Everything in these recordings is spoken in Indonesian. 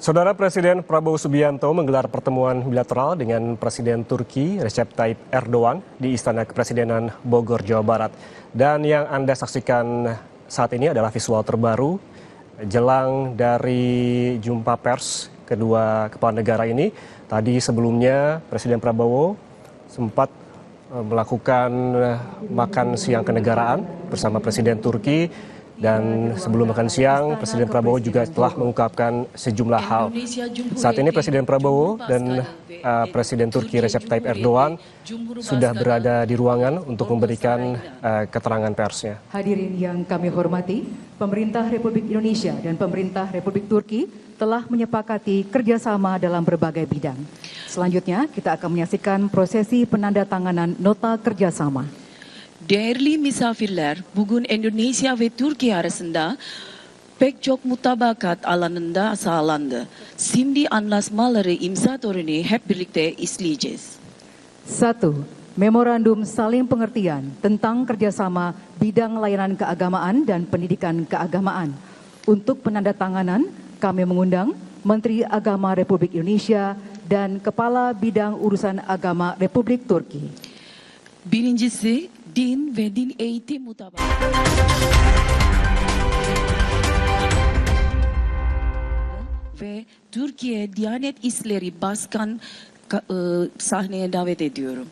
Saudara Presiden Prabowo Subianto menggelar pertemuan bilateral dengan Presiden Turki Recep Tayyip Erdogan di Istana Kepresidenan Bogor, Jawa Barat. Dan yang Anda saksikan saat ini adalah visual terbaru jelang dari jumpa pers kedua kepala negara ini. Tadi sebelumnya Presiden Prabowo sempat melakukan makan siang kenegaraan bersama Presiden Turki. Dan sebelum makan siang, Presiden Prabowo juga telah mengungkapkan sejumlah hal. Saat ini Presiden Prabowo dan Presiden Turki Recep Tayyip Erdogan sudah berada di ruangan untuk memberikan keterangan persnya. Hadirin yang kami hormati, Pemerintah Republik Indonesia dan Pemerintah Republik Turki telah menyepakati kerjasama dalam berbagai bidang. Selanjutnya, kita akan menyaksikan prosesi penandatanganan nota kerjasama. Değerli misafirler, bugün Endonezya ve Türkiye arasında pek çok mutabakat alanında sağlandı. Şimdi anlaşmaları imza töreni hep birlikte izleyeceğiz. 1. Memorandum saling pengertian tentang kerjasama bidang layanan keagamaan dan pendidikan keagamaan. Untuk penandatanganan, kami mengundang Menteri Agama Republik Indonesia dan Kepala Bidang Urusan Agama Republik Turki. Birincisi, din ve din eğitim mutabakatı. Ve Türkiye Diyanet İşleri Başkan sahneye davet ediyorum.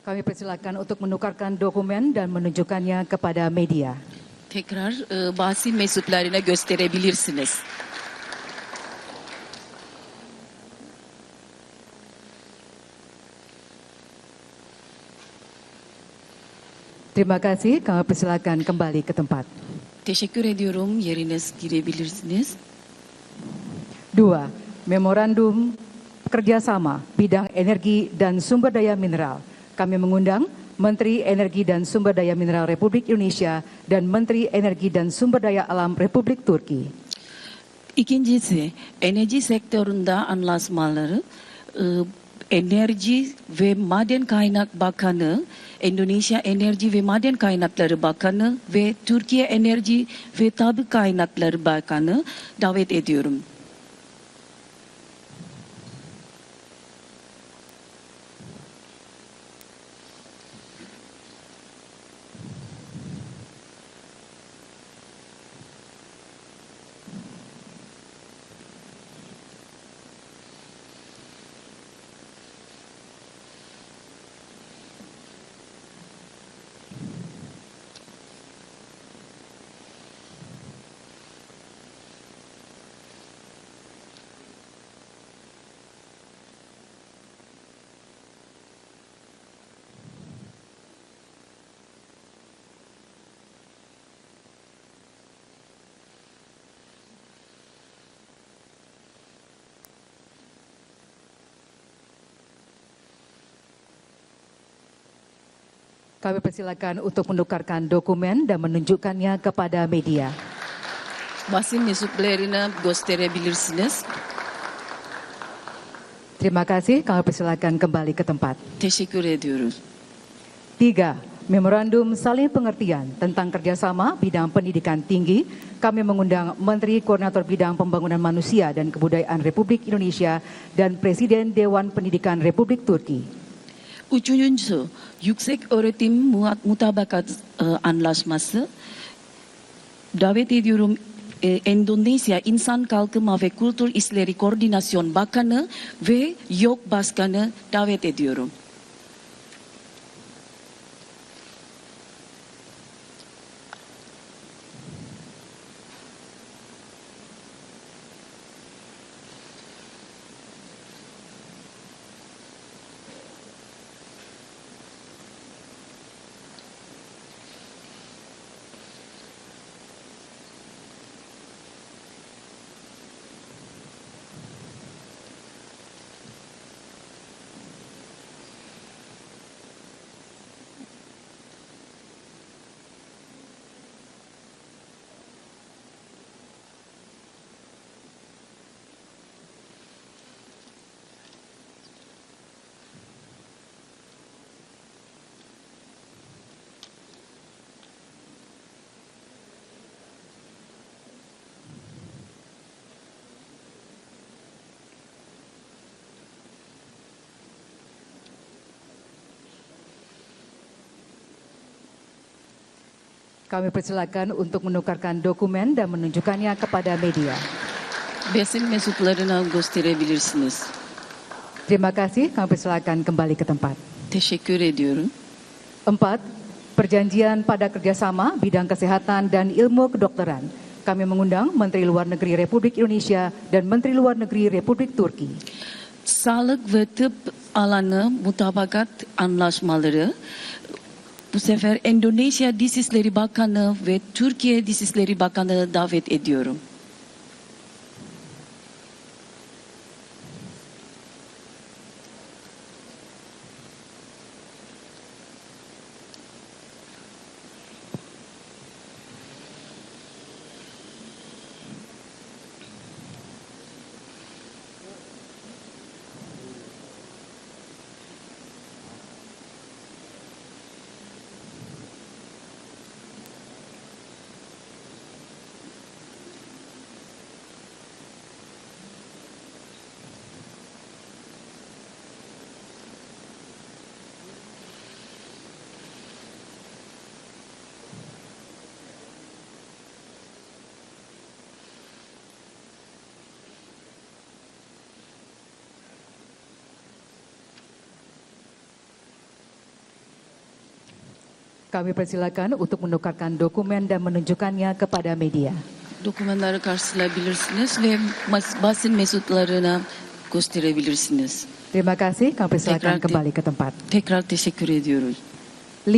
Kami persilakan untuk menukarkan dokumen dan menunjukkannya kepada media. Tekrar basın mensuplarına gösterebilirsiniz. Terima kasih, kami persilakan kembali ke tempat. Teşekkür ediyorum. Yeriniz girebilirsiniz. 2. Memorandum kerjasama bidang energi dan sumber daya mineral. Kami mengundang Menteri Energi dan Sumber Daya Mineral Republik Indonesia dan Menteri Energi dan Sumber Daya Alam Republik Turki. İkincisi, enerji sektöründe anlaşmaları Enerji ve Maden Kaynak Bakanı, Endonezya Enerji ve Maden Kaynakları Bakanı ve Türkiye Enerji ve Tabi Kaynakları Bakanı davet ediyorum. Kami persilakan untuk menukarkan dokumen dan menunjukkannya kepada media. Basın mensuplarına gösterebilirsiniz. Terima kasih, kami persilakan kembali ke tempat. Teşekkür ediyoruz. 3. Memorandum saling pengertian tentang kerjasama bidang pendidikan tinggi, kami mengundang Menteri Koordinator Bidang Pembangunan Manusia dan Kebudayaan Republik Indonesia dan Presiden Dewan Pendidikan Republik Turki. Üçüncüsü, Yüksek Öğretim Mutabakat Anlaşması. Davet ediyorum Endonezya İnsan Kalkınma ve Kültür İşleri Koordinasyon Bakanı ve YOK Başkanı davet ediyorum. Kami persilakan untuk menukarkan dokumen dan menunjukkannya kepada media. Basın mensuplarına gösterebilirsiniz. Terima kasih, kami persilakan kembali ke tempat. Teşekkür ediyorum. 4. Perjanjian pada kerjasama bidang kesehatan dan ilmu kedokteran. Kami mengundang Menteri Luar Negeri Republik Indonesia dan Menteri Luar Negeri Republik Turki. Sağlık ve tıp alanı mutabakat anlaşmaları. Bu sefer Endonezya Dışişleri Bakanı ve Türkiye Dışişleri Bakanı davet ediyorum. Kami persilakan untuk menukarkan dokumen dan menunjukkannya kepada media. Dokümanları karşılayabilirsiniz ve basın mensuplarına gösterebilirsiniz. Terima kasih, kami persilakan kembali ke tempat. Tekrar teşekkür ediyoruz. 5.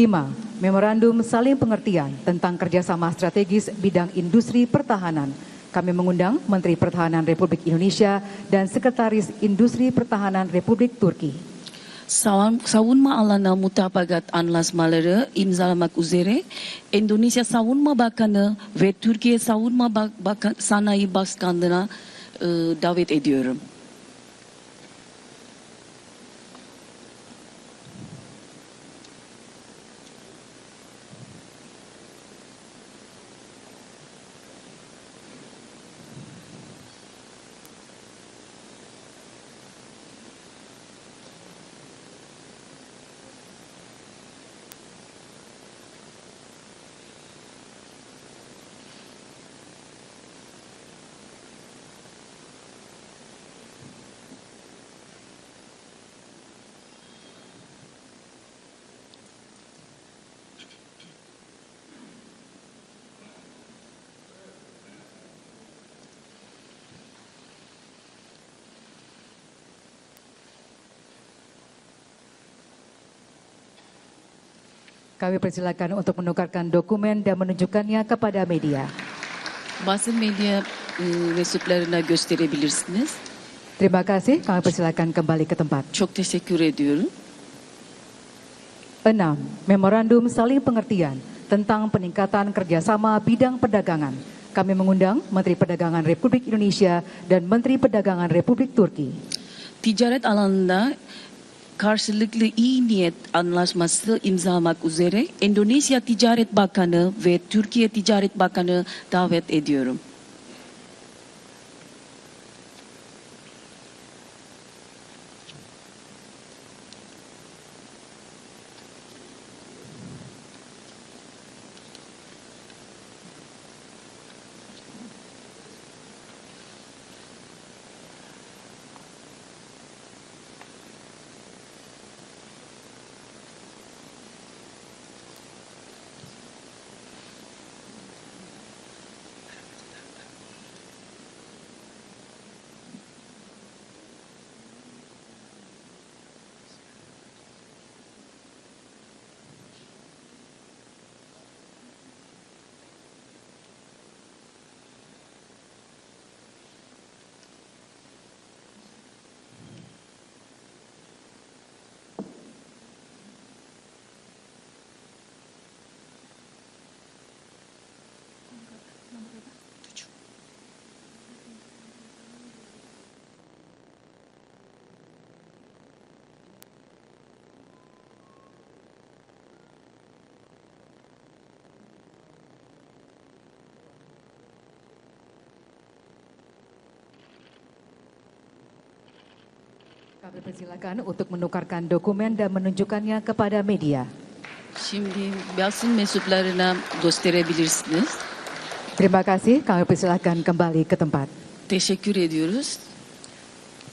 Memorandum saling pengertian tentang kerjasama strategis bidang industri pertahanan. Kami mengundang Menteri Pertahanan Republik Indonesia dan Sekretaris Industri Pertahanan Republik Turki. Savunma alanı mutabakat anlaşmaları imzalamak üzere Endonezya Savunma Bakanı ve Türkiye Savunma Sanayi Başkanlığı'na davet ediyorum. Kami persilakan untuk menukarkan dokumen dan menunjukkannya kepada media. Basın medya mensuplarına gösterebilirsiniz. Terima kasih, kami persilakan kembali ke tempat. Çok teşekkür ediyorum. 6. Memorandum saling pengertian tentang peningkatan kerjasama bidang perdagangan. Kami mengundang Menteri Perdagangan Republik Indonesia dan Menteri Perdagangan Republik Turki. Ticaret alanında karşılıklı iyi niyet anlaşması imzalamak üzere Endonezya Ticaret Bakanı ve Türkiye Ticaret Bakanı davet ediyorum. Kami persilakan untuk menukarkan dokumen dan menunjukkannya kepada media. Şimdi basın mensuplarına gösterebilirsiniz. Terima kasih, kami persilakan kembali ke tempat. Teşekkür ediyoruz.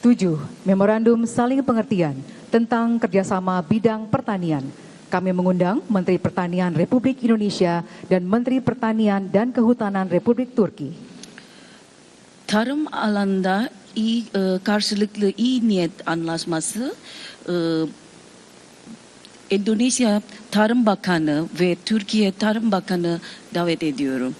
7. Memorandum saling pengertian tentang kerjasama bidang pertanian. Kami mengundang Menteri Pertanian Republik Indonesia dan Menteri Pertanian dan Kehutanan Republik Turki. Tarım alanda karşılıklı iyi niyet anlaşması Endonezya Tarım Bakanı ve Türkiye Tarım Bakanı davet ediyorum.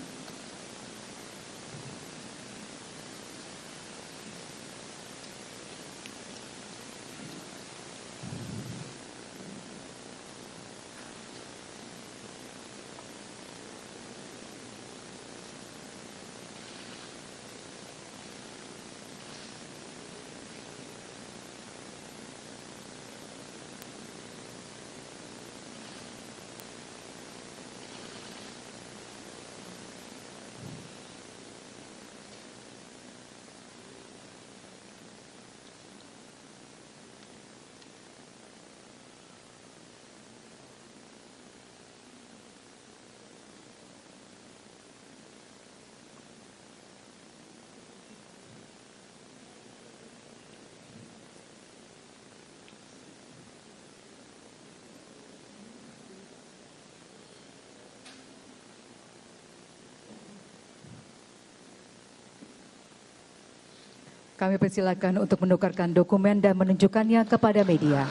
Kami persilakan untuk menukarkan dokumen dan menunjukkannya kepada media.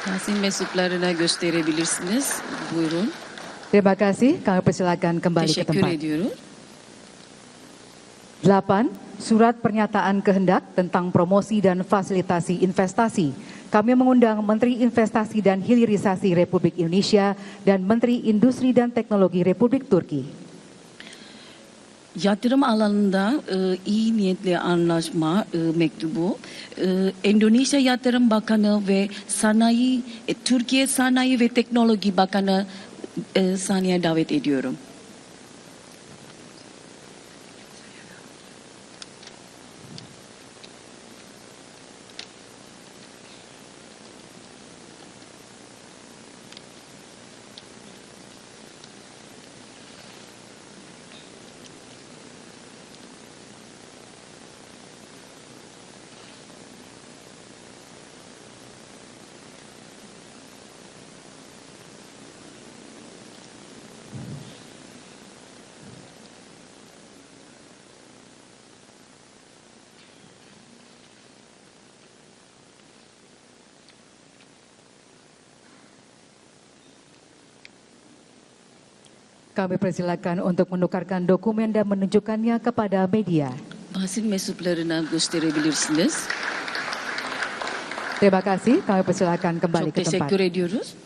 Basın mensuplarına gösterebilirsiniz. Buyurun. Terima kasih, kami persilakan kembali ke Teşekkür tempat. ediyorum. 8. Surat pernyataan kehendak tentang promosi dan fasilitasi investasi. Kami mengundang Menteri Investasi dan Hilirisasi Republik Indonesia dan Menteri Industri dan Teknologi Republik Turki. Yatırım alanında iyi niyetli anlaşma mektubu Endonezya Yatırım Bakanı ve Türkiye Sanayi ve Teknologi Bakanı sahneye davet ediyorum. Kami persilakan untuk menukarkan dokumen dan menunjukkannya kepada media. Basın mensuplarına gösterebilirsiniz. Terima kasih, kami persilakan kembali Çok ke tempat. teşekkür ediyoruz.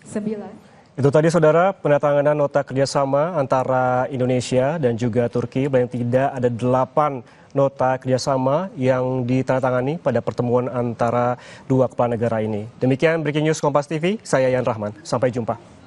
9. Itu tadi saudara penandatanganan nota kerjasama antara Indonesia dan juga Turki. Paling tidak ada 8 nota kerjasama yang ditandatangani pada pertemuan antara dua kepala negara ini. Demikian Breaking News Kompas TV, saya Yan Rahman. Sampai jumpa.